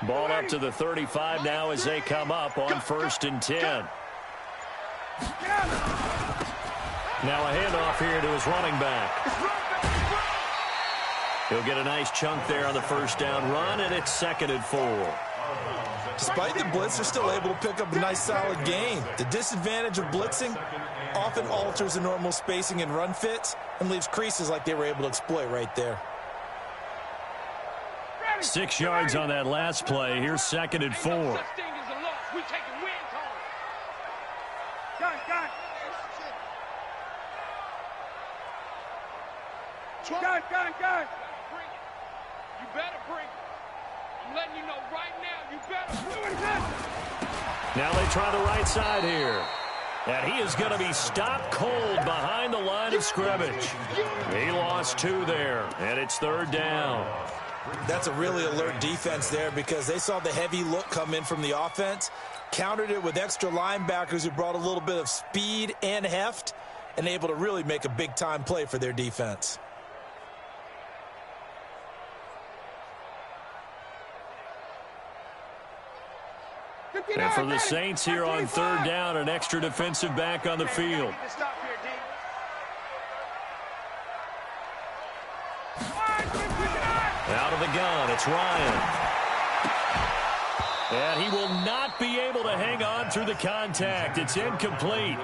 Ball up to the 35 now as they come up on 1st and 10. Now a handoff here to his running back. He'll get a nice chunk there on the first down run, and it's 2nd and 4. Despite the blitz, they're still able to pick up a nice solid gain. The disadvantage of blitzing often alters the normal spacing and run fits and leaves creases like they were able to exploit right there. 6 yards on that last play. Here's 2nd and 4. Gun. You better bring it. I'm letting you know right now, you better bring it. Now they try the right side here. And he is going to be stopped cold behind the line of scrimmage. He lost 2 there, and it's 3rd down. That's a really alert defense there because they saw the heavy look come in from the offense, countered it with extra linebackers who brought a little bit of speed and heft, and able to really make a big-time play for their defense. And for the Saints here on 3rd down, an extra defensive back on the field. Out of the gun, it's Ryan. And he will not be able to hang on through the contact. It's incomplete.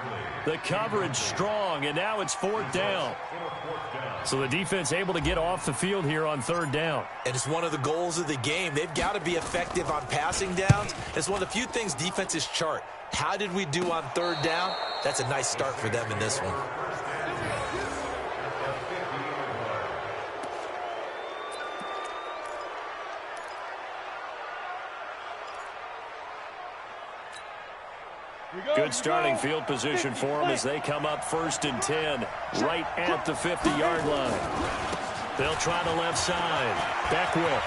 The coverage strong, and now it's 4th down. So the defense able to get off the field here on 3rd down. And it's one of the goals of the game. They've got to be effective on passing downs. It's one of the few things defenses chart. How did we do on 3rd down? That's a nice start for them in this one. Good starting field position for them as they come up 1st and 10, right at the 50-yard line. They'll try the left side. Beckwith.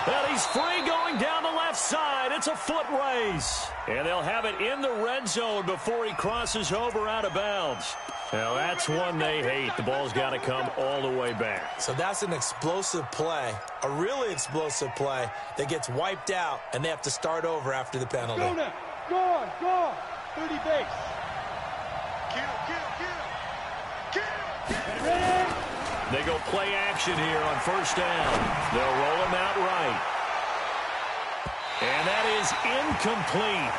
Well, he's free going down the left side. It's a foot race. And they'll have it in the red zone before he crosses over out of bounds. Now, that's one they hate. The ball's got to come all the way back. So that's an explosive play, a really explosive play that gets wiped out, and they have to start over after the penalty. Go now. Go on. 30 base. Kill. They go play action here on 1st down. They'll roll him out right. And that is incomplete.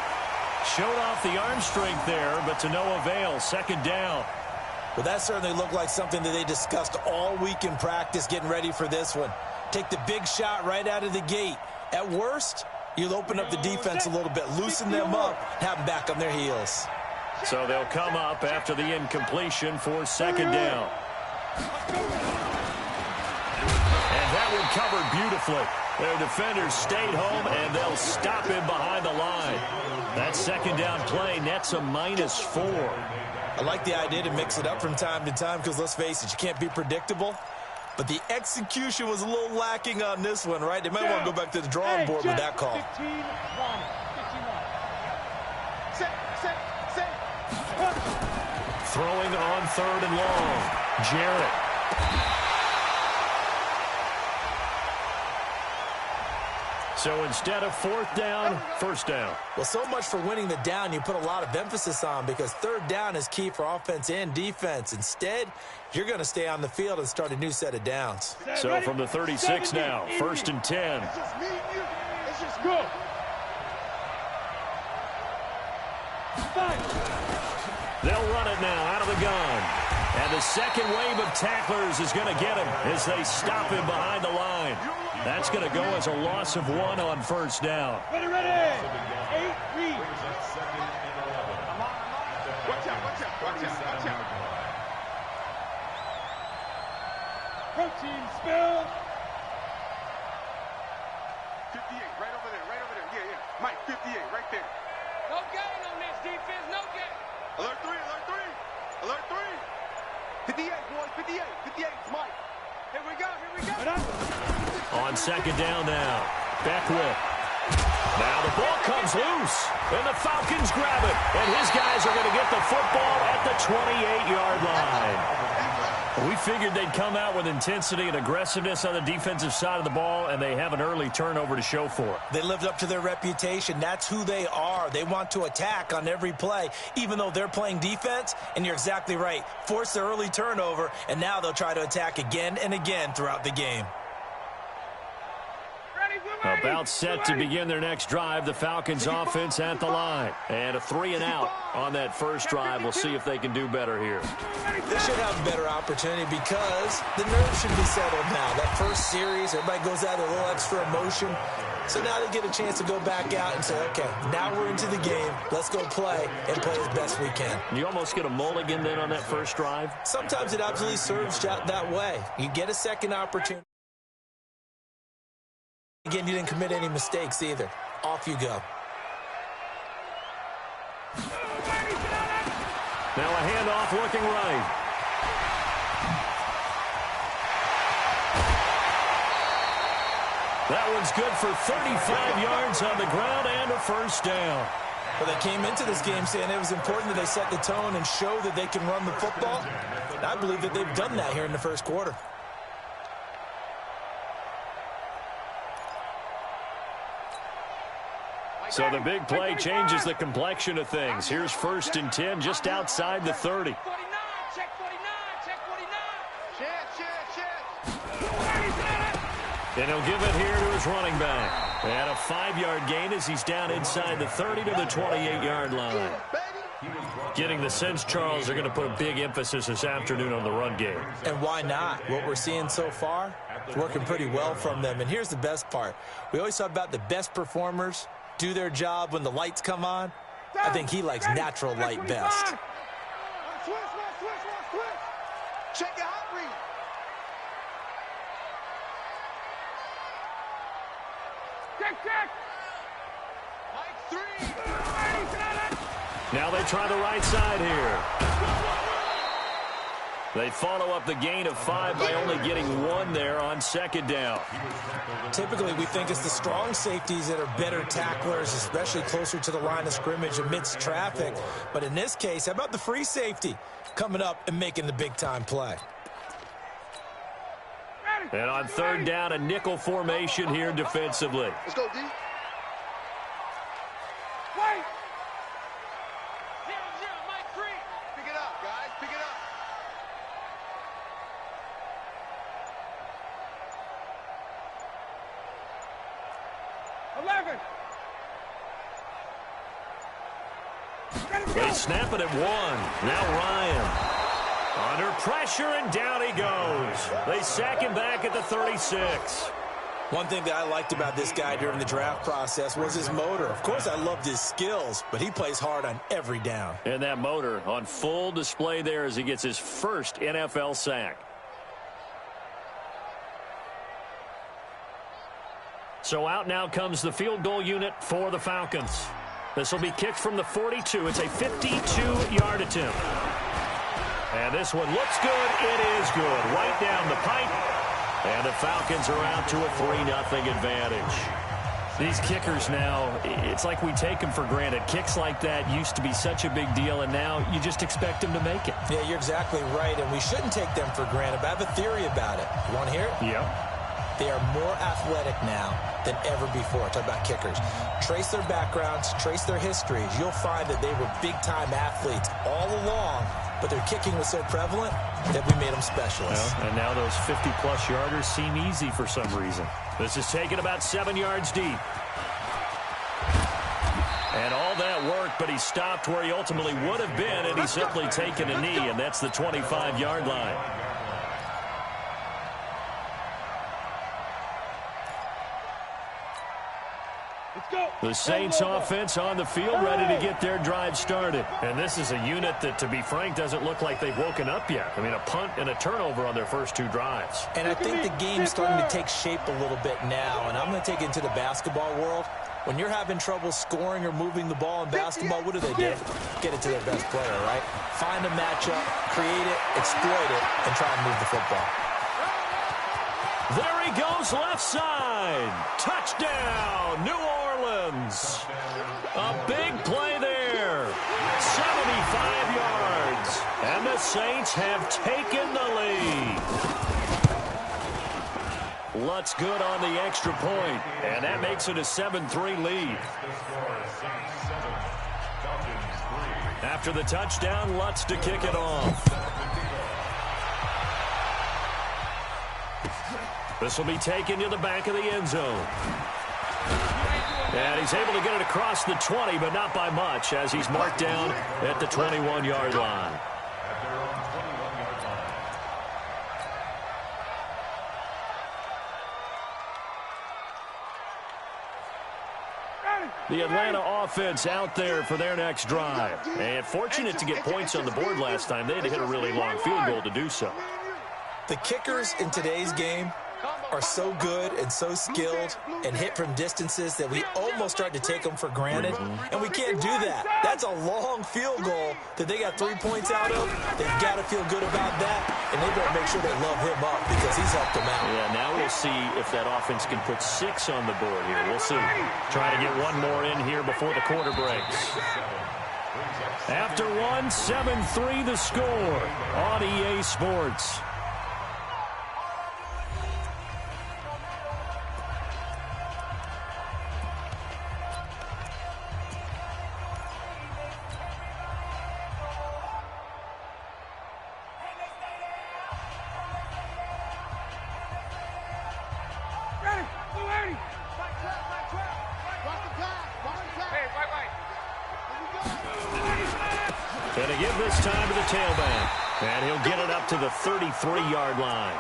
Showed off the arm strength there, but to no avail. 2nd down. Well, that certainly looked like something that they discussed all week in practice getting ready for this one. Take the big shot right out of the gate. At worst, you'll open up the defense a little bit, loosen them up, have them back on their heels. So they'll come up after the incompletion for 2nd down. And that one covered beautifully. Their defenders stayed home, and they'll stop him behind the line. That 2nd down play nets a -4. I like the idea to mix it up from time to time because, let's face it, you can't be predictable. But the execution was a little lacking on this one, right? They might want to go back to the drawing board with that call. 15-1. Throwing on 3rd and long. Jarrett. So instead of 4th down, 1st down. Well, so much for winning the down you put a lot of emphasis on because 3rd down is key for offense and defense. Instead, you're going to stay on the field and start a new set of downs. So from the 36 now, 1st and 10. Let's just go. They'll run it now out of the gun. And the second wave of tacklers is going to get him as they stop him behind the line. That's going to go as a loss of 1 on 1st down. Ready. 8 reads. Watch out. Protein spill. 58, right over there. Yeah. Mike, 58, right there. No gain on this defense, no gain. Alert 3. 58, boys, 58. 58, Mike. Here we go. On 2nd down now, Beckwith. Now the ball comes loose, and the Falcons grab it. And his guys are going to get the football at the 28-yard line. We figured they'd come out with intensity and aggressiveness on the defensive side of the ball, and they have an early turnover to show for it. They lived up to their reputation. That's who they are. They want to attack on every play, even though they're playing defense. And you're exactly right. Force the early turnover, and now they'll try to attack again and again throughout the game. About set to begin their next drive. The Falcons offense at the line. And a 3-and-out on that first drive. We'll see if they can do better here. They should have a better opportunity because the nerves should be settled now. That first series, everybody goes out with a little extra emotion. So now they get a chance to go back out and say, okay, now we're into the game. Let's go play and play as best we can. You almost get a mulligan then on that first drive? Sometimes it absolutely serves that way. You get a second opportunity. Again, you didn't commit any mistakes either. Off you go. Now a handoff looking right. That one's good for 35 yards on the ground and a first down. Well, they came into this game saying it was important that they set the tone and show that they can run the football. And I believe that they've done that here in the first quarter. So the big play changes the complexion of things. Here's 1st and 10 just outside the 30. Check 49, check 49. And he'll give it here to his running back. And a 5-yard gain as he's down inside the 30 to the 28-yard line. Getting the sense, Charles, they're going to put a big emphasis this afternoon on the run game. And why not? What we're seeing so far, it's working pretty well from them. And here's the best part. We always talk about the best performers do their job when the lights come on. I think he likes natural light best. Switch. Check your hot read. Check. Mike 3. Now they try the right side here. They follow up the gain of 5 by only getting 1 there on 2nd down. Typically, we think it's the strong safeties that are better tacklers, especially closer to the line of scrimmage amidst traffic. But in this case, how about the free safety coming up and making the big-time play? And on 3rd down, a nickel formation here defensively. Let's go, D. Wait. 0-0, Mike 3. Pick it up, guys. Pick it up. They snap it at 1. Now Ryan. Under pressure, and down he goes. They sack him back at the 36. One thing that I liked about this guy during the draft process was his motor. Of course, I loved his skills, but he plays hard on every down. And that motor on full display there as he gets his first NFL sack. So out now comes the field goal unit for the Falcons. This will be kicked from the 42. It's a 52-yard attempt. And this one looks good. It is good. Right down the pipe. And the Falcons are out to a 3-0 advantage. These kickers now, it's like we take them for granted. Kicks like that used to be such a big deal, and now you just expect them to make it. Yeah, you're exactly right, and we shouldn't take them for granted. But I have a theory about it. You want to hear it? Yep. They are more athletic now than ever before. Talk about kickers. Trace their backgrounds, trace their histories. You'll find that they were big-time athletes all along, but their kicking was so prevalent that we made them specialists. Well, and now those 50-plus yarders seem easy for some reason. This is taken about 7 yards deep. And all that worked, but he stopped where he ultimately would have been, and he's simply taken a knee, and that's the 25-yard line. The Saints offense on the field ready to get their drive started. And this is a unit that, to be frank, doesn't look like they've woken up yet. I mean, a punt and a turnover on their first 2 drives. And I think the game's starting to take shape a little bit now. And I'm going to take it into the basketball world. When you're having trouble scoring or moving the ball in basketball, what do? Get it to their best player, right? Find a matchup, create it, exploit it, and try and move the football. There he goes, left side. Touchdown, New Orleans. A big play there. 75 yards. And the Saints have taken the lead. Lutz good on the extra point, and that makes it a 7-3 lead. After the touchdown, Lutz to kick it off. This will be taken to the back of the end zone. And he's able to get it across the 20, but not by much, as he's marked down at the 21-yard line. The Atlanta offense out there for their next drive. And fortunate to get points on the board last time. They had to hit a really long field goal to do so. The kickers in today's game are so good and so skilled and hit from distances that we almost start to take them for granted, and we can't do that. That's a long field goal that they got 3 points out of. They've got to feel good about that, and they better make sure they love him up because he's helped them out. Yeah, now we'll see if that offense can put 6 on the board here. We'll see. Try to get one more in here before the quarter breaks. After 7-3 the score on EA Sports. Going to give this time to the tailback. And he'll get it up to the 33-yard line.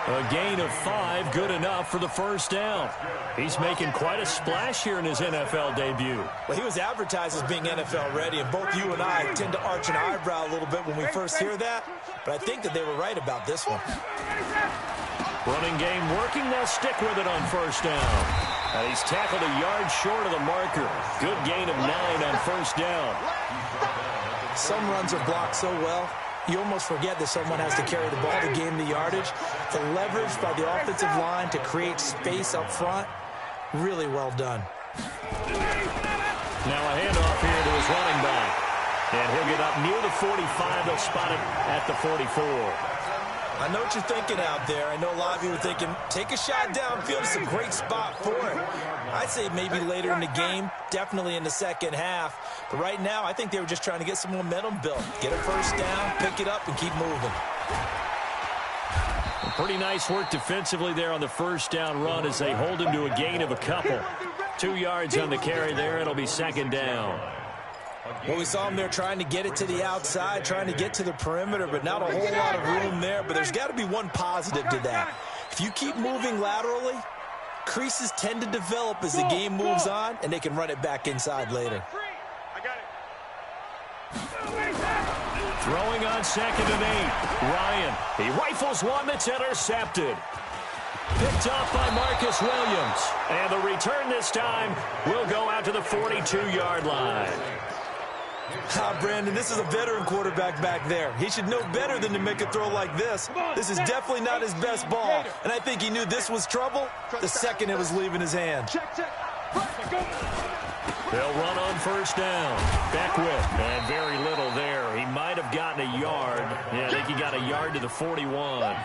A gain of 5, good enough for the first down. He's making quite a splash here in his NFL debut. Well, he was advertised as being NFL ready, and both you and I tend to arch an eyebrow a little bit when we first hear that. But I think that they were right about this one. Running game working. They'll stick with it on first down. And he's tackled a yard short of the marker. Good gain of 9 on first down. Some runs are blocked so well, you almost forget that someone has to carry the ball to gain the yardage. The leverage by the offensive line to create space up front, really well done. Now a handoff here to his running back. And he'll get up near the 45. They'll spot it at the 44. I know what you're thinking out there. I know a lot of you are thinking, take a shot downfield. It's a great spot for it. I'd say maybe later in the game, definitely in the second half. But right now, I think they were just trying to get some momentum built. Get a first down, pick it up, and keep moving. Pretty nice work defensively there on the first down run as they hold him to a gain of a couple. 2 yards on the carry there. It'll be second down. Well, we saw him there trying to get it to the outside, trying to get to the perimeter, but not a whole lot of room there. But there's got to be one positive to that. If you keep moving laterally, creases tend to develop as the game moves on, and they can run it back inside later. Throwing on 2nd and 8. Ryan, he rifles one that's intercepted. Picked off by Marcus Williams. And the return this time will go out to the 42-yard line. Brandon, this is a veteran quarterback back there. He should know better than to make a throw like this. This is definitely not his best ball, and I think he knew this was trouble the second it was leaving his hand. They'll run on first down. Beckwith, and very little there. He might have gotten a yard. Yeah, I think he got a yard to the 41.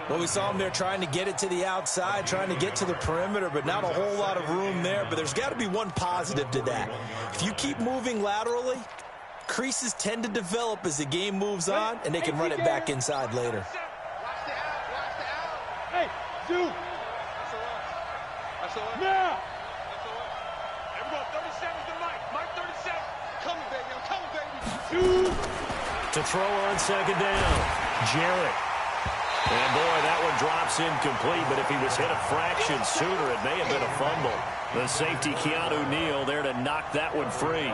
Well, we saw him there trying to get it to the outside, trying to get to the perimeter, but not a whole lot of room there. But there's got to be one positive to that. If you keep moving laterally, creases tend to develop as the game moves on, and they can run it back inside later. Hey, dude. Now. Everyone, 37's the Mike. Mike 37. Coming, baby. I'm coming, baby. To throw on second down. Jarrett. And, boy, that one drops incomplete, but if he was hit a fraction sooner, it may have been a fumble. The safety, Keanu Neal, there to knock that one free.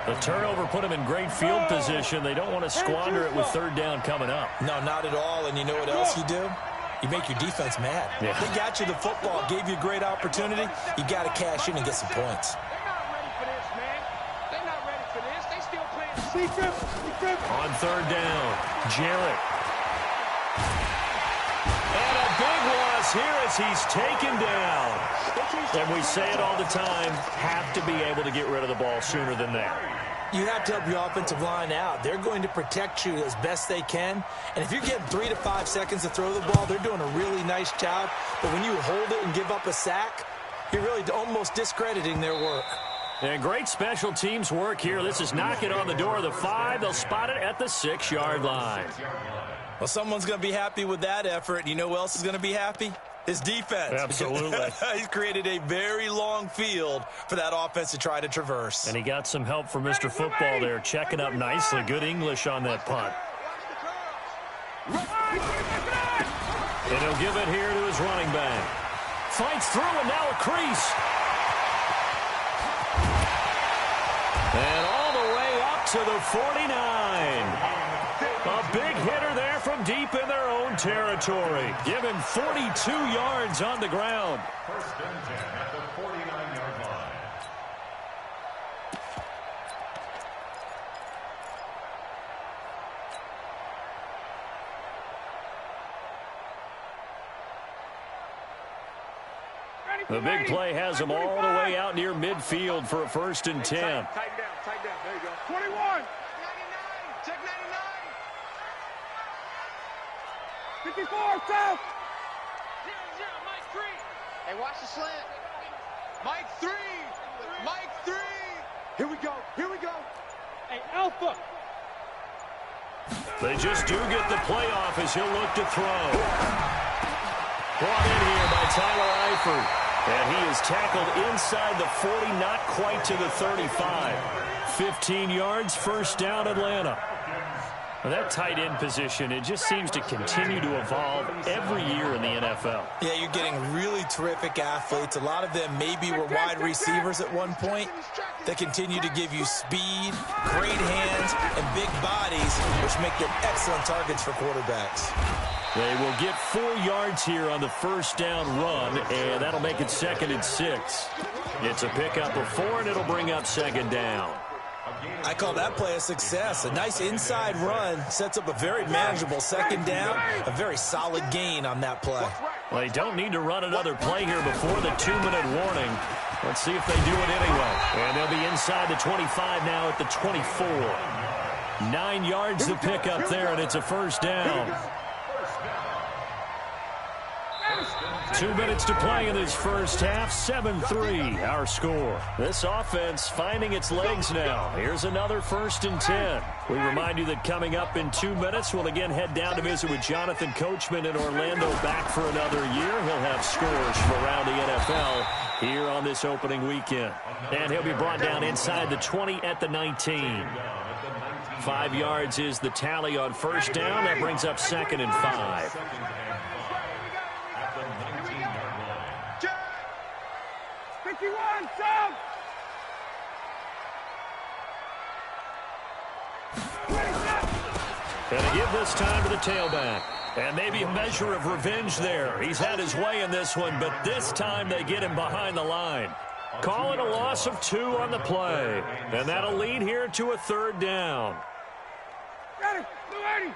The turnover put him in great field position. They don't want to squander it with third down coming up. No, not at all. And you know what else you do? You make your defense mad. Yeah. They got you the football, gave you a great opportunity. You got to cash in and get some points. They're not ready for this, man. They're not ready for this. They still playing secret. On third down, Jarrett. And a big loss here as he's taken down. And we say it all the time, have to be able to get rid of the ball sooner than that. You have to help your offensive line out. They're going to protect you as best they can. And if you're getting 3 to 5 seconds to throw the ball, they're doing a really nice job. But when you hold it and give up a sack, you're really almost discrediting their work. And great special teams work here. This is knocking on the door of the 5. They'll spot it at the 6-yard line. Well, someone's going to be happy with that effort. You know who else is going to be happy? His defense. Absolutely. He's created a very long field for that offense to try to traverse. And he got some help from Mr. Football there, checking up nicely. Good English on that punt. And he'll give it here to his running back. Fights through, and now a crease. And all the way up to the 49. A big hitter there from deep in their own territory. Give him 42 yards on the ground. First and 10 at the 49-yard line. The big play has them all the way out near midfield for a 1st and 10. Tighten down, tighten down. There you go. 21. 99. Check 99. 54, south. 0-0, Mike 3. Hey, watch the slant. Mike 3. Mike 3. Here we go. Here we go. Hey, Alpha. They just do get the play off as he'll look to throw. Brought in here by Tyler Eifert. And he is tackled inside the 40, not quite to the 35. 15 yards, 1st down, Atlanta. Well, that tight end position, it just seems to continue to evolve every year in the NFL. Yeah, you're getting really terrific athletes. A lot of them maybe were wide receivers at one point. They continue to give you speed, great hands, and big bodies, which make them excellent targets for quarterbacks. They will get 4 yards here on the 1st down run, and that'll make it 2nd and 6. It's a pickup of 4, and it'll bring up 2nd down. I call that play a success. A nice inside run sets up a very manageable 2nd down, a very solid gain on that play. Well, they don't need to run another play here before the 2-minute warning. Let's see if they do it anyway. And they'll be inside the 25 now at the 24. 9 yards to pick up there, and it's a 1st down. 2 minutes to play in this first half. 7-3 our score. This offense finding its legs now. Here's another 1st and 10. We remind you that coming up in 2 minutes, we'll again head down to visit with Jonathan Coachman in Orlando, back for another year. He'll have scores from around the NFL here on this opening weekend. And he'll be brought down inside the 20 at the 19. 5 yards is the tally on 1st down. That brings up 2nd and 5. 51, south. And to give this time to the tailback. And maybe a measure of revenge there. He's had his way in this one, but this time they get him behind the line. Call it a loss of 2 on the play. And that'll lead here to a 3rd down. Ready, blue 80.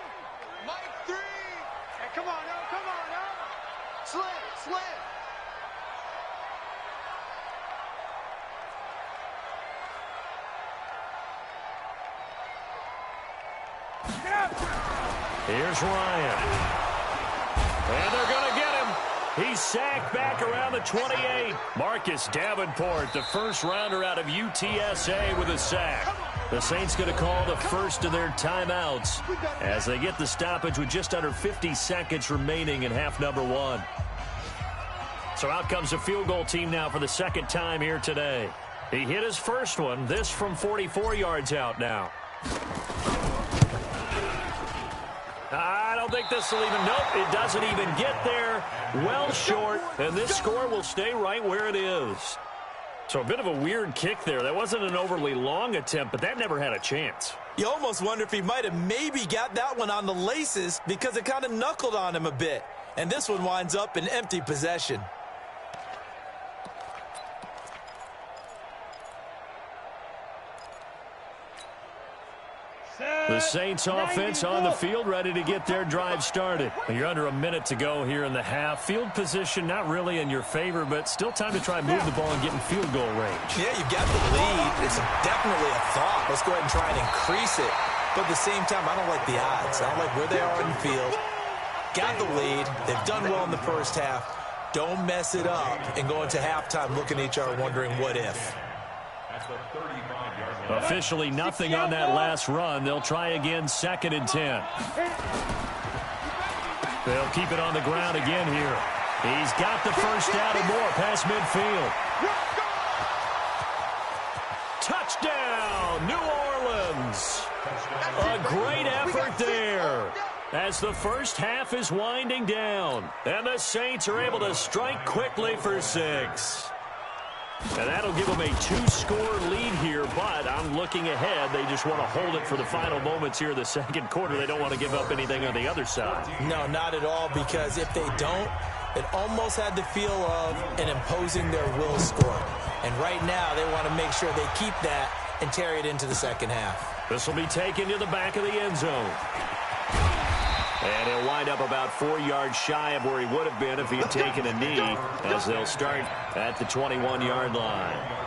Mike 3. Hey, come on now, come on now. Slant, slant. Here's Ryan. And they're going to get him. He's sacked back around the 28. Marcus Davenport, the first rounder out of UTSA, with a sack. The Saints going to call the first of their timeouts as they get the stoppage with just under 50 seconds remaining in half number 1. So out comes the field goal team now for the 2nd time here today. He hit his first one, this from 44 yards out now. I don't think this will even, nope, it doesn't even get there. Well short, and this score will stay right where it is. So a bit of a weird kick there. That wasn't an overly long attempt, but that never had a chance. You almost wonder if he might have maybe got that one on the laces because it kind of knuckled on him a bit. And this one winds up in empty possession. The Saints offense on the field, ready to get their drive started. You're under a minute to go here in the half. Field position not really in your favor, but still time to try and move the ball and get in field goal range. Yeah, you've got the lead. It's definitely a thought. Let's go ahead and try and increase it. But at the same time, I don't like the odds. I don't like where they are in the field. Got the lead. They've done well in the first half. Don't mess it up and go into halftime looking at each other wondering what if. Officially nothing on that last run. They'll try again, 2nd and 10. They'll keep it on the ground again here. He's got the first down and more past midfield. Touchdown, New Orleans. A great effort there as the first half is winding down. And the Saints are able to strike quickly for 6. And that'll give them a 2-score lead here, but I'm looking ahead. They just want to hold it for the final moments here in the second quarter. They don't want to give up anything on the other side. No, not at all, because if they don't, it almost had the feel of an imposing their will score. And right now, they want to make sure they keep that and carry it into the second half. This will be taken to the back of the end zone. And he'll wind up about 4 yards shy of where he would have been if he had taken a knee, as they'll start at the 21-yard line.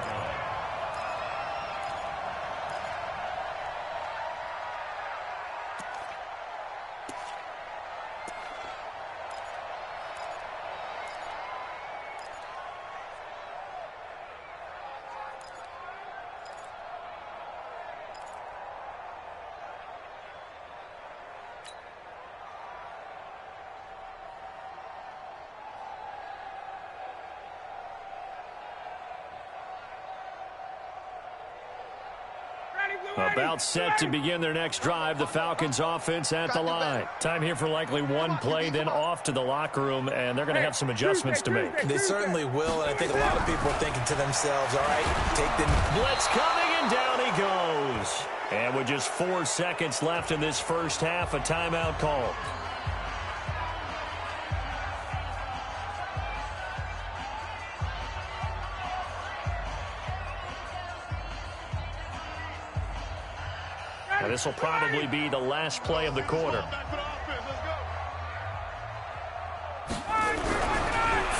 About set to begin their next drive, the Falcons offense at the line. Time here for likely one play, then off to the locker room, and they're going to have some adjustments to make. They certainly will, and I think a lot of people are thinking to themselves, all right, take the blitz coming, and down he goes. And with just 4 seconds left in this first half, a timeout call. This will probably be the last play of the quarter.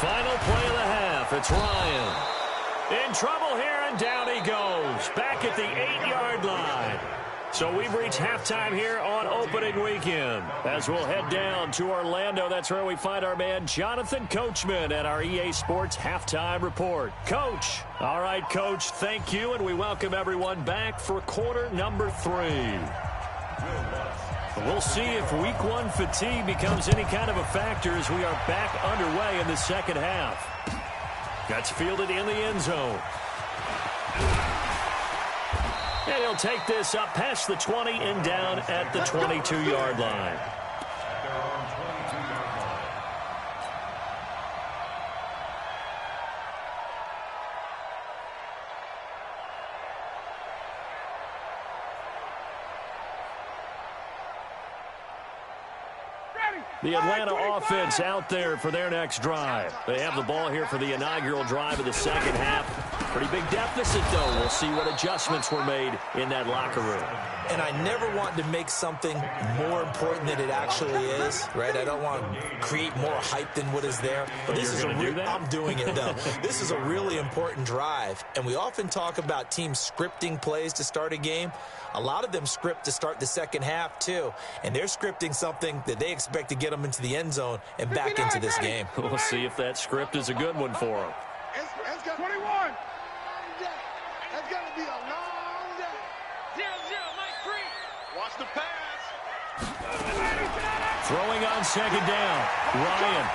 Final play of the half. It's Ryan. In trouble here, and down he goes. Back at the 8-yard line. So we've reached halftime here on opening weekend. As we'll head down to Orlando, that's where we find our man Jonathan Coachman at our EA Sports Halftime Report. Coach. All right, Coach, thank you, and we welcome everyone back for quarter number 3. We'll see if week 1 fatigue becomes any kind of a factor as we are back underway in the second half. That's fielded in the end zone. And he'll take this up past the 20 and down at the 22-yard line. The Atlanta offense out there for their next drive. They have the ball here for the inaugural drive of the second half. Pretty big deficit, though. We'll see what adjustments were made in that locker room. And I never want to make something more important than it actually is, right? I don't want to create more hype than what is there. But this is I'm doing it, though. This is a really important drive. And we often talk about teams scripting plays to start a game. A lot of them script to start the second half, too. And they're scripting something that they expect to get them into the end zone and back into this game. We'll see if that script is a good one for them. It's got 21. It's going to be a long day. 0-0, Mike 3. Watch the pass. Throwing on second down. Ryan.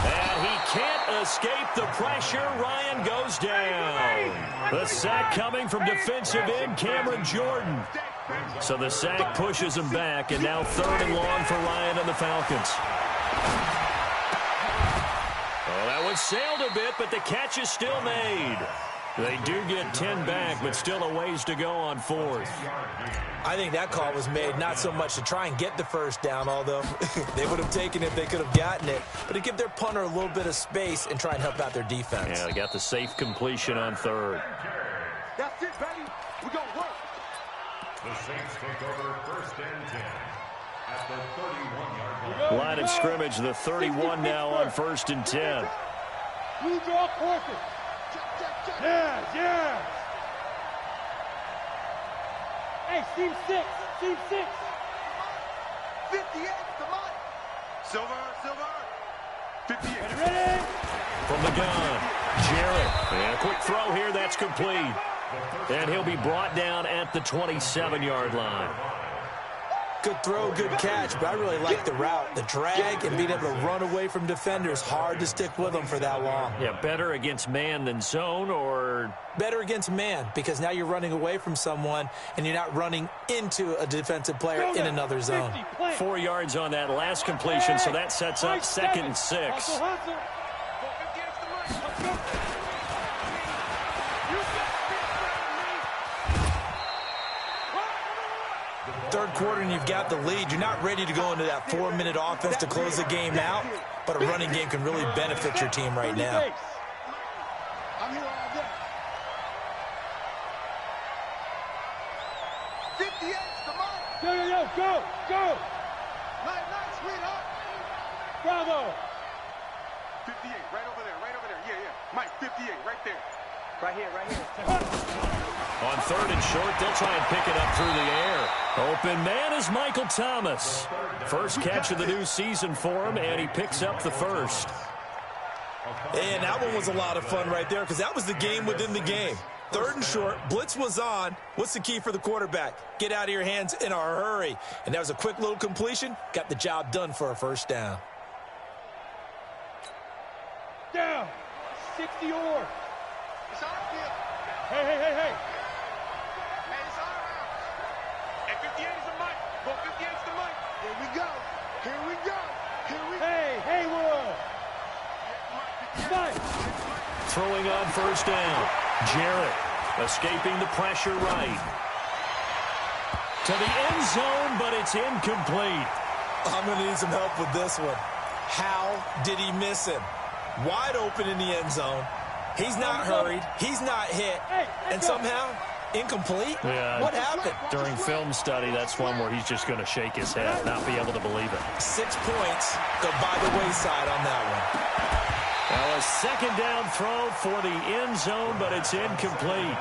And he can't escape the pressure. Ryan goes down. The sack coming from defensive end Cameron Jordan. So the sack pushes him back, and now 3rd and long for Ryan and the Falcons. Well, that one sailed a bit, but the catch is still made. They do get 10 back, but still a ways to go on 4th. I think that call was made not so much to try and get the first down, although they would have taken it if they could have gotten it, but to give their punter a little bit of space and try and help out their defense. Yeah, they got the safe completion on 3rd. That's it, baby. We're going to work. The Saints take over 1st and 10 at the 31-yard line. Line of scrimmage, the 31 now on 1st and 10. You draw quarter. Yeah. Hey, team 6. 58, come on. Silver. 58. Ready? From the gun, Jarrett. And a quick throw here, that's complete. And he'll be brought down at the 27-yard line. Good throw, good catch, but I really like the route. The drag and being able to run away from defenders, hard to stick with them for that long. Yeah, better against man than zone, or? Better against man, because now you're running away from someone and you're not running into a defensive player in another zone. 4 yards on that last completion, so that sets up 2nd and 6. Third quarter and you've got the lead. You're not ready to go into that 4-minute offense to close the game out, but a running game can really benefit your team right now. I'm here all day. 58, come on. Go. Nice, sweetheart. Bravo. 58, right over there. Yeah. Mike, 58, right there. Right here. On 3rd and short, they'll try and pick it up through the air. Open man is Michael Thomas. First catch of the new season for him, and he picks up the first. And that one was a lot of fun right there, because that was the game within the game. 3rd and short, blitz was on. What's the key for the quarterback? Get out of your hands in a hurry. And that was a quick little completion. Got the job done for a first down. Down. 60 or. It's our field. Hey. Hey, it's our round. And 58 is the mic. Go 58 is the mic. Here we go. Hey, Will. Mike. Throwing on first down. Jarrett escaping the pressure right. To the end zone, but it's incomplete. I'm going to need some help with this one. How did he miss him? Wide open in the end zone. He's not hurried. He's not hit. And somehow, incomplete? Yeah. What happened? During film study, that's one where he's just going to shake his head, not be able to believe it. 6 points go by the wayside on that one. Now a second down throw for the end zone, but it's incomplete.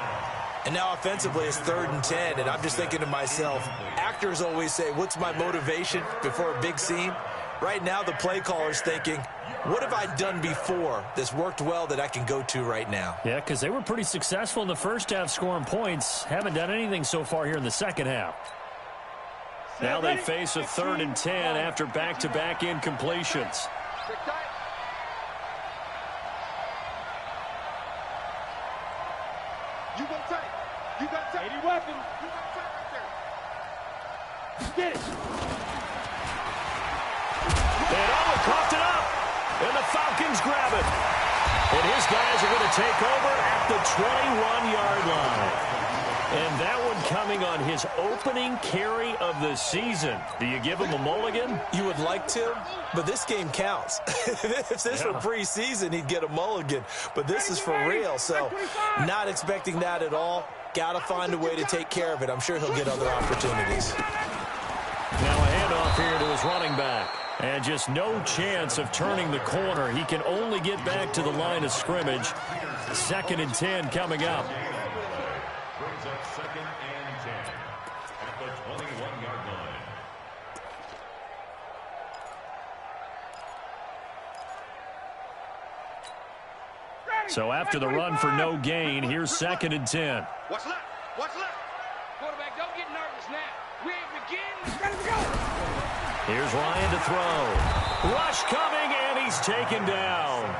And now offensively, it's 3rd and 10, and I'm just thinking to myself, actors always say, what's my motivation before a big scene? Right now, the play caller's thinking, what have I done before that's worked well that I can go to right now? Yeah, because they were pretty successful in the first half scoring points. Haven't done anything so far here in the second half. Now they face a 3rd and 10 after back-to-back incompletions. You got tight. 80 weapons. You got tight right there. Get it. And coughed it up. And the Falcons grab it. And his guys are going to take over at the 21-yard line. And that one coming on his opening carry of the season. Do you give him a mulligan? You would like to, but this game counts. If this were preseason, he'd get a mulligan. But this is for real, so not expecting that at all. Got to find a way to take care of it. I'm sure he'll get other opportunities. Now a handoff here to his running back. And just no chance of turning the corner. He can only get back to the line of scrimmage. 2nd and 10 coming up. Brings up 2nd and 10 at the 21-yard line. So after the run for no gain, here's 2nd and 10. What's left? Quarterback, don't get nervous now. We ain't begin. Ready to go. Here's Ryan to throw. Rush coming, and he's taken down.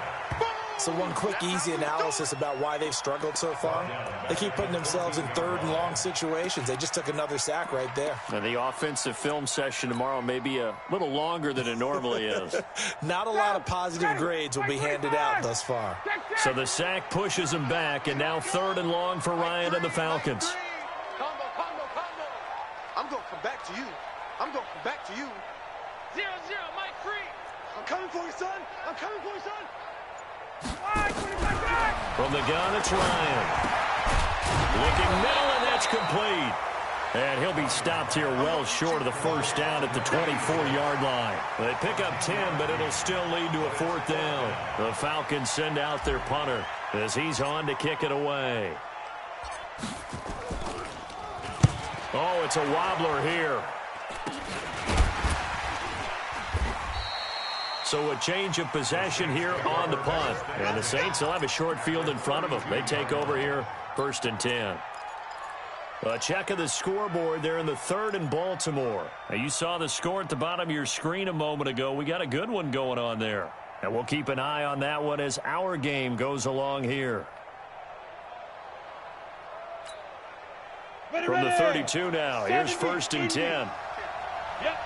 So one quick, easy analysis about why they've struggled so far. They keep putting themselves in 3rd and long situations. They just took another sack right there. And the offensive film session tomorrow may be a little longer than it normally is. Not a lot of positive grades will be handed out thus far. So the sack pushes him back, and now 3rd and long for Ryan and the Falcons. Combo. I'm going to come back to you. 0-0, Mike 3. I'm coming for you, son. From the gun, it's Ryan. Looking middle, and that's complete. And he'll be stopped here well short of the first down at the 24-yard line. They pick up 10, but it'll still lead to a fourth down. The Falcons send out their punter as he's on to kick it away. Oh, it's a wobbler here. So a change of possession here on the punt. And the Saints will have a short field in front of them. They take over here, 1st and 10. A check of the scoreboard there in the 3rd and Baltimore. Now, you saw the score at the bottom of your screen a moment ago. We got a good one going on there. And we'll keep an eye on that one as our game goes along here. From the 32 now, here's 1st and 10. Yep.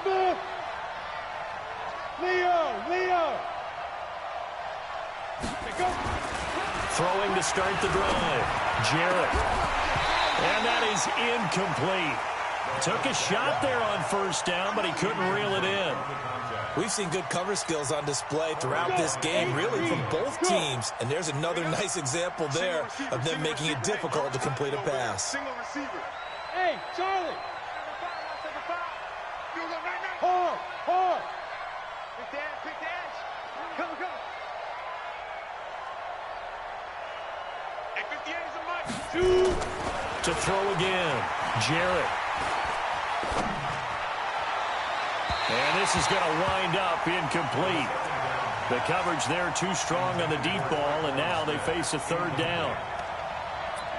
Smith. Leo. Go. Throwing to start the drive. Jarrett. And that is incomplete. Took a shot there on 1st down, but he couldn't reel it in. We've seen good cover skills on display throughout this game, really from both teams. And there's another nice example there of them making it difficult to complete a pass. Single receiver. Hey, Charlie. Hard. Pick the edge. Come. Hey, 58 is a mic. 2. To throw again. Jarrett. And this is going to wind up incomplete. The coverage there too strong on the deep ball, and now they face a 3rd down.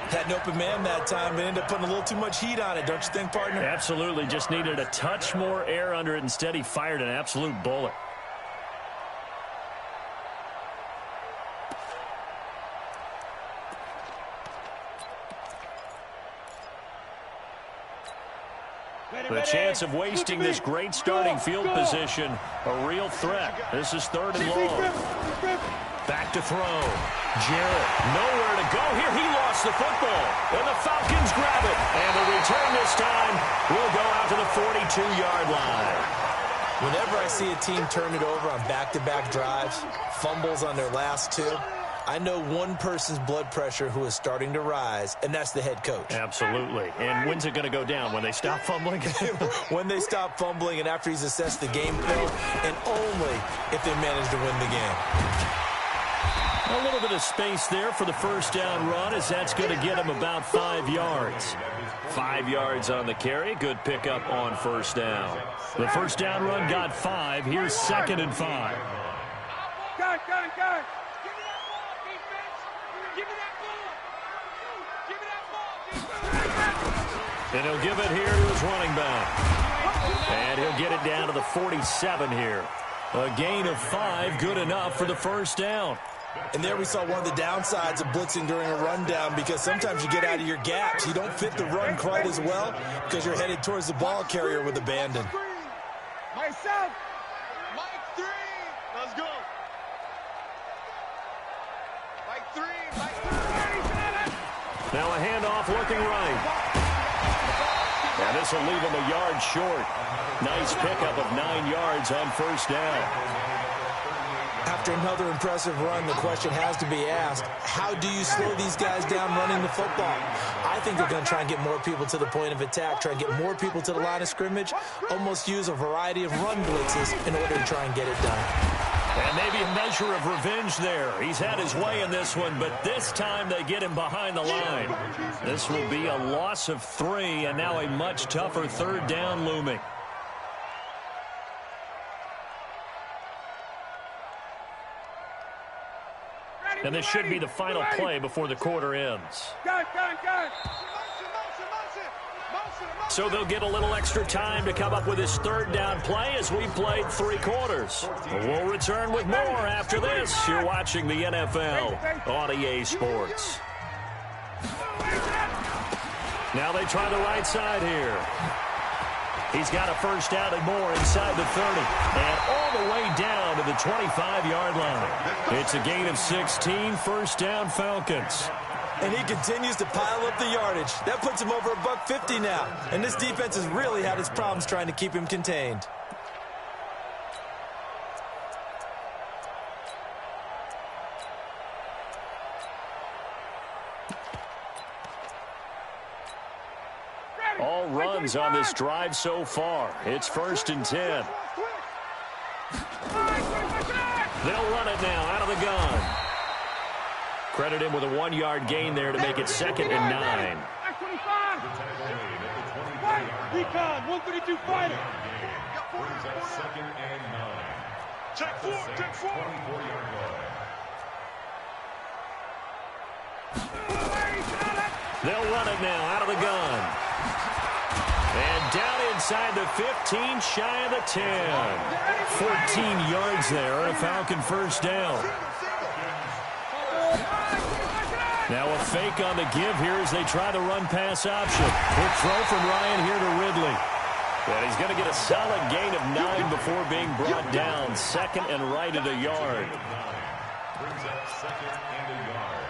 Had an open man that time, but ended up putting a little too much heat on it, don't you think, partner? Absolutely. Just needed a touch more air under it. Instead, he fired an absolute bullet. The chance of wasting this great starting field position, a real threat. This is 3rd and long. Back to throw. Jarrett, nowhere to go here. He lost the football, and the Falcons grab it. And the return this time will go out to the 42-yard line. Whenever I see a team turn it over on back-to-back drives, fumbles on their last 2, I know one person's blood pressure who is starting to rise, and that's the head coach. Absolutely. And when's it going to go down? When they stop fumbling? When they stop fumbling and after he's assessed the game film, and only if they manage to win the game. A little bit of space there for the 1st down run, as that's going to get him about 5 yards. 5 yards on the carry. Good pickup on 1st down. The 1st down run got 5. Here's 2nd and 5. Go. And he'll give it here to his running back. And he'll get it down to the 47 here. A gain of 5, good enough for the 1st down. And there we saw one of the downsides of blitzing during a rundown, because sometimes you get out of your gaps. You don't fit the run quite as well because you're headed towards the ball carrier with abandon. Myself. Mike 3. Let's go. Mike 3. Now a handoff looking right. And this will leave him a yard short. Nice pickup of 9 yards on 1st down. After another impressive run, the question has to be asked, how do you slow these guys down running the football? I think they're going to try and get more people to the point of attack, try and get more people to the line of scrimmage, almost use a variety of run blitzes in order to try and get it done. And maybe a measure of revenge there. He's had his way in this one, but this time they get him behind the line. This will be a loss of 3, and now a much tougher 3rd down looming. And this should be the final play before the quarter ends. So they'll get a little extra time to come up with his 3rd down play as we played 3 quarters. We'll return with more after this. You're watching the NFL on EA Sports. Now they try the right side here. He's got a 1st down and more inside the 30. And all the way down to the 25-yard line. It's a gain of 16, 1st down Falcons. And he continues to pile up the yardage. That puts him over $150 now. And this defense has really had its problems trying to keep him contained. yards on this drive so far. It's 1st and 10. They'll run it now out of the gun. Credit him with a 1-yard gain there to make it 2nd and 9. Recon, 132 fighter. Brings up 2nd and 9. Check 4, check 4. 24-yard line. They'll run it now out of the gun. And down inside the 15, shy of the 10. 14 yards there, and a Falcon 1st down. Now a fake on the give here as they try the run-pass option. Quick throw from Ryan here to Ridley. And he's going to get a solid gain of 9 before being brought down. 2nd and right at a yard. Brings up 2nd and a yard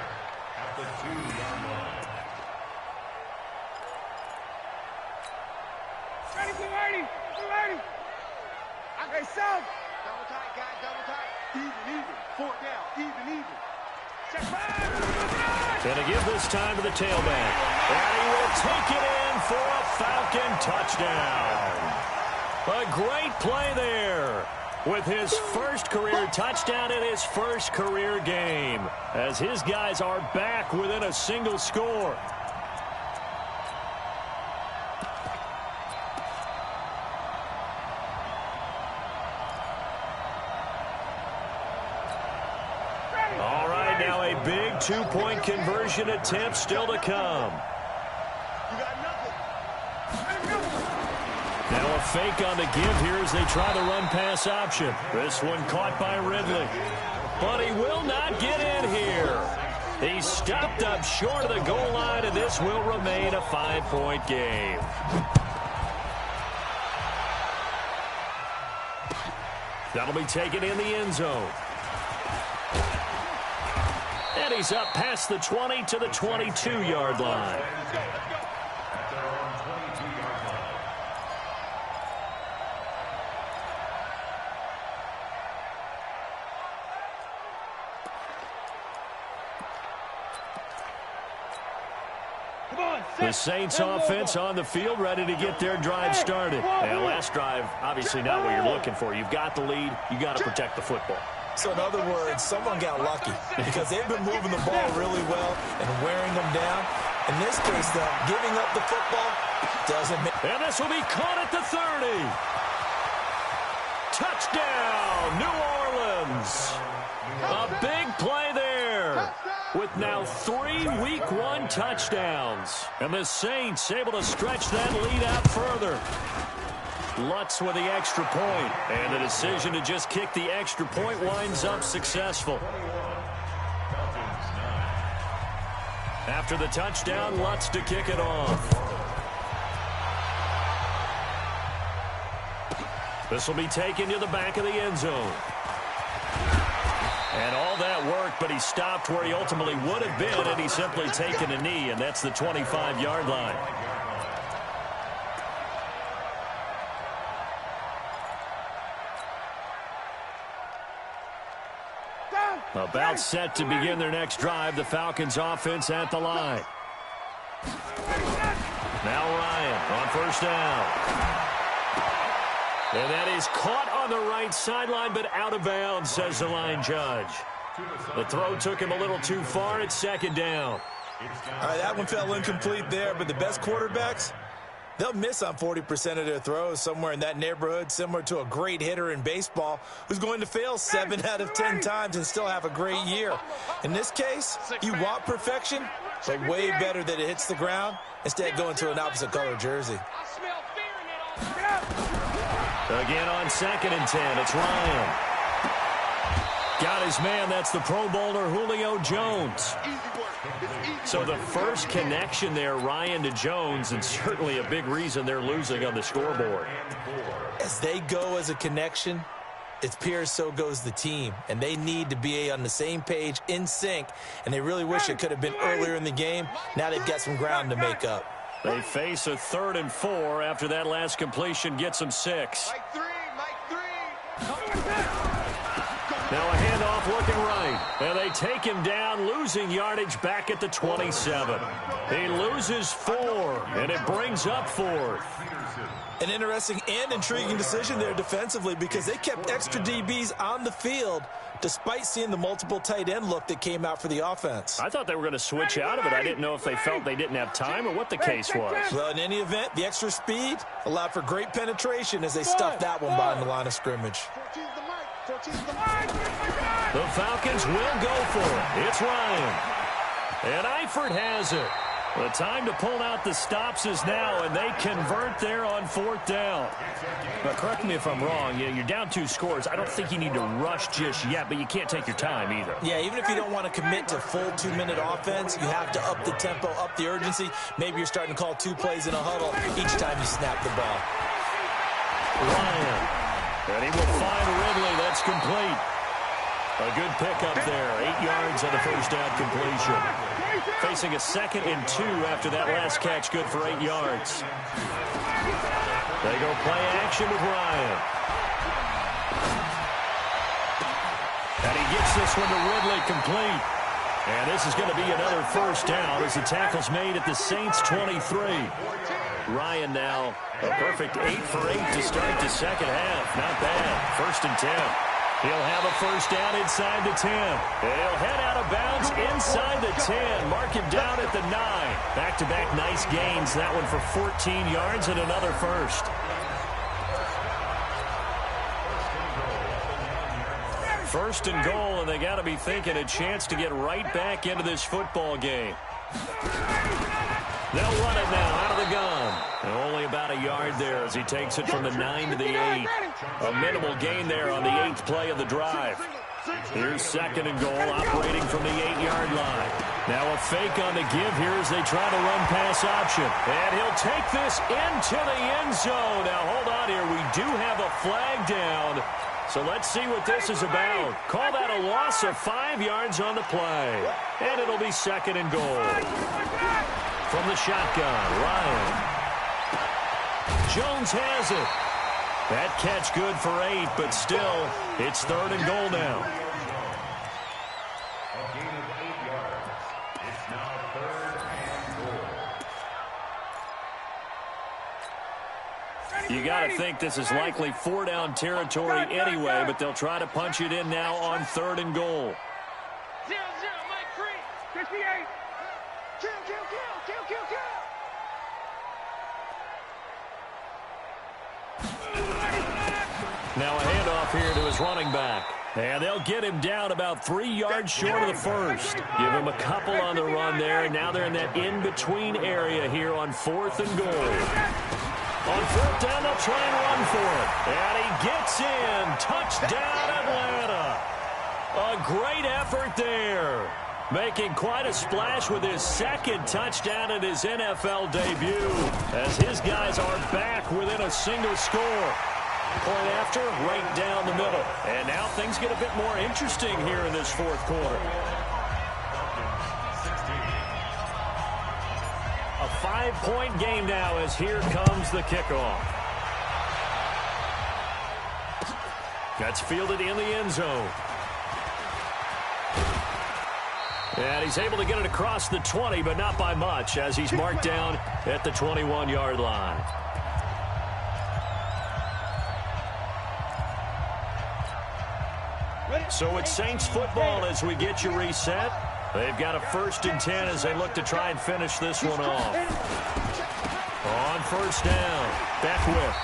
at the 2-yard line. Ready, 280, 280. Hey, South. Double tight, guys, double tight. Even, 4th down, even. Check 5. Going to give this time to the tailback. And he will take it in for a Falcon touchdown. A great play there with his first career touchdown in his first career game as his guys are back within a single score. All right, now a big 2-point conversion attempt still to come. Now a fake on the give here as they try the run-pass option. This one caught by Ridley. But he will not get in here. He stopped up short of the goal line, and this will remain a 5-point game. That'll be taken in the end zone. And he's up past the 20 to the 22-yard line. The Saints offense on the field, ready to get their drive started. And last drive, obviously not what you're looking for. You've got the lead. You got to protect the football. So in other words, someone got lucky because they've been moving the ball really well and wearing them down. In this case, though, giving up the football doesn't make... And this will be caught at the 30. Touchdown, New Orleans. A big play there with now 3 Week 1 touchdowns. And the Saints able to stretch that lead out further. Lutz with the extra point, and the decision to just kick the extra point winds up successful. After the touchdown, Lutz to kick it off. This will be taken to the back of the end zone. And all that worked, but he stopped where he ultimately would have been, and he's simply taken a knee, and that's the 25-yard line. About set to begin their next drive, the Falcons offense at the line. Now Ryan on 1st down. And that is caught on the right sideline, but out of bounds, says the line judge. The throw took him a little too far. It's 2nd down. All right, that one fell incomplete there, but the best quarterbacks, they'll miss on 40% of their throws, somewhere in that neighborhood, similar to a great hitter in baseball who's going to fail 7 out of 10 times and still have a great year. In this case, you want perfection, but way better that it hits the ground instead of going to an opposite color jersey. Again on 2nd and 10, it's Ryan. Got his man, that's the Pro Bowler Julio Jones. So the first connection there, Ryan to Jones, and certainly a big reason they're losing on the scoreboard. As they go as a connection, it's Pierce, so goes the team. And they need to be on the same page, in sync, and they really wish it could have been earlier in the game. Now they've got some ground to make up. They face a 3rd and 4 after that last completion gets them 6. Mike 3. Now a handoff looking right. And they take him down, losing yardage back at the 27. He loses 4, and it brings up 4th. An interesting and intriguing decision there defensively because they kept extra DBs on the field despite seeing the multiple tight end look that came out for the offense. I thought they were going to switch out of it. I didn't know if they felt they didn't have time or what the case was. Well, in any event, the extra speed allowed for great penetration as they stuffed that one behind the line of scrimmage. The Falcons will go for it. It's Ryan. And Eifert has it. The time to pull out the stops is now, and they convert there on 4th down. But correct me if I'm wrong. You're down 2 scores. I don't think you need to rush just yet, but you can't take your time either. Yeah, even if you don't want to commit to full 2-minute offense, you have to up the tempo, up the urgency. Maybe you're starting to call 2 plays in a huddle each time you snap the ball. Ryan. And he will find Ridley. That's complete. A good pickup there. 8 yards on the first down completion. Facing a 2nd and 2 after that last catch, good for 8 yards. They go play action with Ryan. And he gets this one to Ridley complete. And this is going to be another first down as the tackle's made at the Saints 23. Ryan now a perfect 8 for 8 to start the second half. Not bad. 1st and 10. He'll have a first down inside the 10. And he'll head out of bounds inside the 10. Mark him down at the 9. Back-to-back nice gains. That one for 14 yards and another first. First and goal, and they got to be thinking a chance to get right back into this football game. They'll run it now out of the gun. And only about a yard there as he takes it from the 9 to the 8. A minimal gain there on the 8th play of the drive. Here's 2nd and goal, operating from the 8-yard line. Now a fake on the give here as they try to run pass option. And he'll take this into the end zone. Now hold on here. We do have a flag down. So let's see what this is about. Call that a loss of 5 yards on the play. And it'll be 2nd and goal. From the shotgun, Ryan. Jones has it. That catch good for 8, but still, it's 3rd and goal now. A gain of 8 yards. It's now 3rd and goal. You got to think this is likely 4-down territory anyway, but they'll try to punch it in now on 3rd and goal. 0-0, Mike 3. 58. Kill. Now a handoff here to his running back. And they'll get him down about 3 yards short of the first. Give him a couple on the run there, and now they're in that in-between area here on 4th and goal. On 4th down, they'll try and run for it. And he gets in. Touchdown, Atlanta. A great effort there. Making quite a splash with his 2nd touchdown in his NFL debut as his guys are back within a single score. Point after, right down the middle. And now things get a bit more interesting here in this 4th quarter. A 5-point game now as here comes the kickoff. That's fielded in the end zone. And he's able to get it across the 20, but not by much, as he's marked down at the 21-yard line. So it's Saints football as we get you reset. They've got a 1st and 10 as they look to try and finish this one off. On 1st down, Beckwith.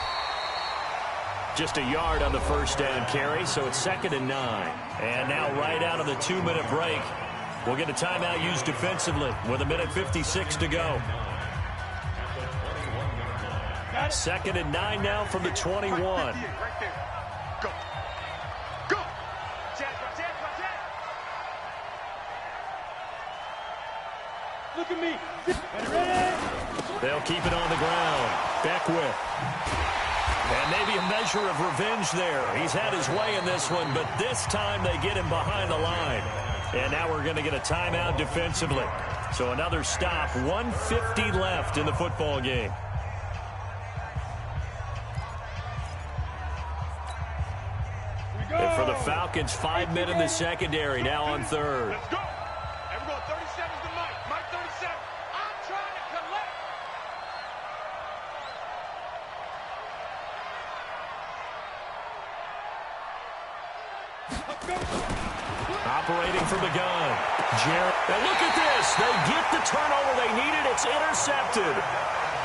Just a yard on the 1st down carry, so it's 2nd and 9. And now right out of the 2-minute break, we'll get a timeout used defensively with 1:56 to go. 2nd and 9 now from the 21. Right there. Go. Look at me. They'll keep it on the ground. Beckwith. And maybe a measure of revenge there. He's had his way in this one, but this time they get him behind the line. And now we're going to get a timeout defensively. So another stop. 1:50 left in the football game. If for the Falcons. 5 men in the secondary, now on third. Let's go. Everyone, 37's the Mike. Mike 37. I'm trying to collect. Operating from the gun. Jarrett. And look at this. They get the turnover they needed. It's intercepted.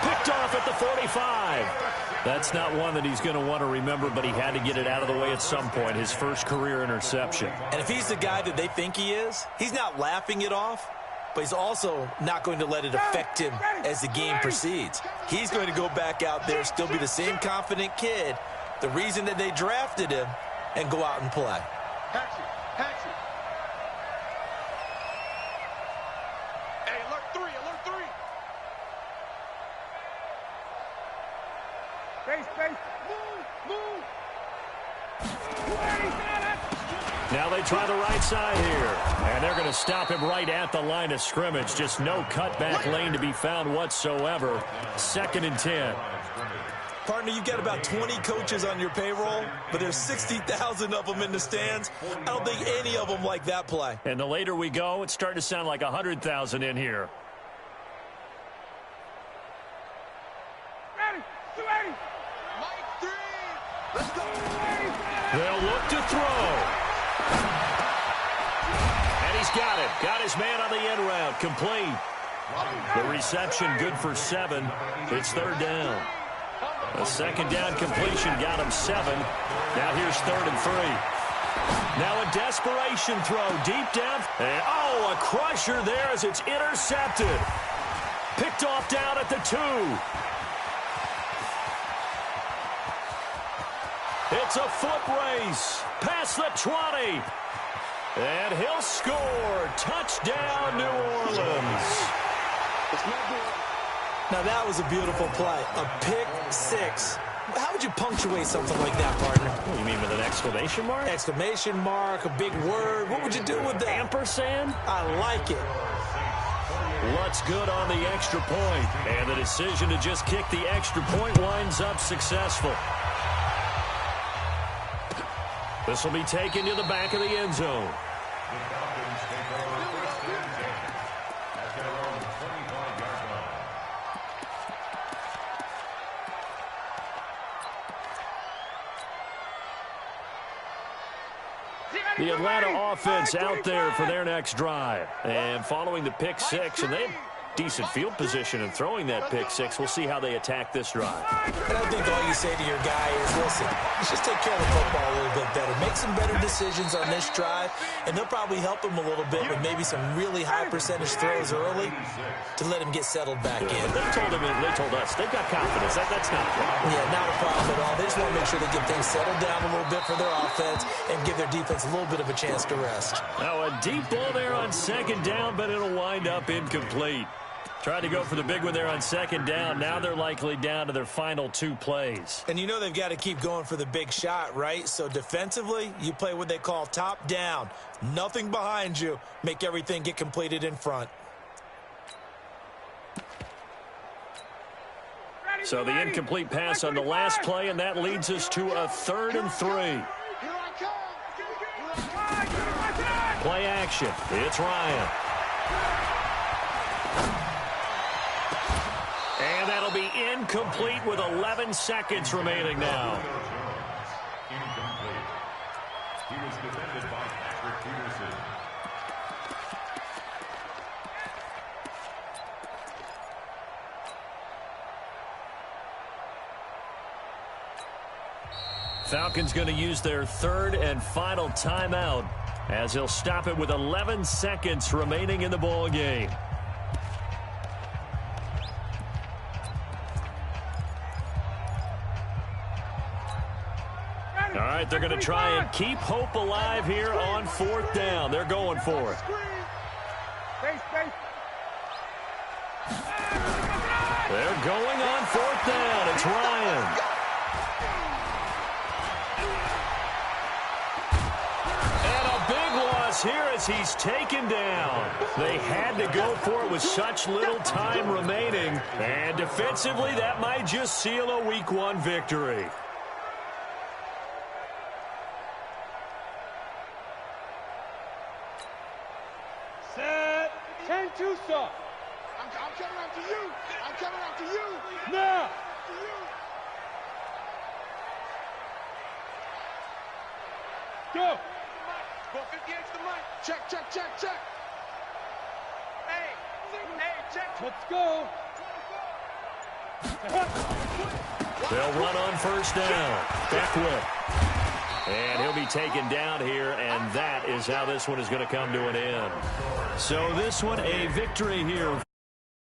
Picked off at the 45. That's not one that he's going to want to remember, but he had to get it out of the way at some point. His first career interception. And if he's the guy that they think he is, he's not laughing it off, but he's also not going to let it affect him as the game proceeds. He's going to go back out there, still be the same confident kid, the reason that they drafted him, and go out and play. Action. Action. Hey, alert 3. Alert 3. Space. Move. Now they try the right side here. And they're going to stop him right at the line of scrimmage. Just no cutback lane to be found whatsoever. 2nd and 10. Partner, you've got about 20 coaches on your payroll, but there's 60,000 of them in the stands. I don't think any of them like that play. And the later we go, it's starting to sound like 100,000 in here. Ready. 280. Mike 3. Let's go. They'll look to throw. And he's got it. Got his man on the end route. Complete. The reception good for 7. It's 3rd down. A 2nd down completion got him 7. Now here's 3rd and 3. Now a desperation throw deep down. And a crusher there as it's intercepted. Picked off down at the 2. It's a foot race. Past the 20. And he'll score. Touchdown, New Orleans. It's not good. Now, that was a beautiful play. A pick 6. How would you punctuate something like that, partner? What do you mean, with an exclamation mark? Exclamation mark, a big word. What would you do with that? Ampersand? I like it. What's good on the extra point? And the decision to just kick the extra point winds up successful. This will be taken to the back of the end zone. The Atlanta offense out there for their next drive. And following the pick 6, and they have decent field position in throwing that pick 6. We'll see how they attack this drive. And I think all you say to your guy is, listen, let's just take care of the football a little bit better. Make some better decisions on this drive, and they'll probably help him a little bit with maybe some really high percentage throws early to let him get settled back in. They told us they've got confidence. That's not a problem. Yeah, not a problem at all. They just want to make sure they get things settled down a little bit for their offense and give their defense a little bit of a chance to rest. Now a deep ball there on 2nd down, but it'll wind up incomplete. Tried to go for the big one there on 2nd down. Now they're likely down to their final 2 plays. And you know they've got to keep going for the big shot, right? So defensively, you play what they call top down. Nothing behind you. Make everything get completed in front. So the incomplete pass on the last play, and that leads us to a 3rd and 3. Play action. It's Ryan. And that'll be incomplete with 11 seconds remaining now. Incomplete. He was defended by Patrick Peterson. Falcons going to use their 3rd and final timeout as he'll stop it with 11 seconds remaining in the ball game. All right, they're going to try and keep hope alive here on 4th down. They're going for it. They're going on 4th down. It's Ryan. And a big loss here as he's taken down. They had to go for it with such little time remaining. And defensively, that might just seal a Week 1 victory. you, sir. I'm coming after you. I'm coming after you. Now. Go. Go 58 to the mic. Check, check, check, check. Hey, check. Let's go. They'll run on first down. Beckwith. And he'll be taken down here, and that is how this one is going to come to an end. So this one, a victory here.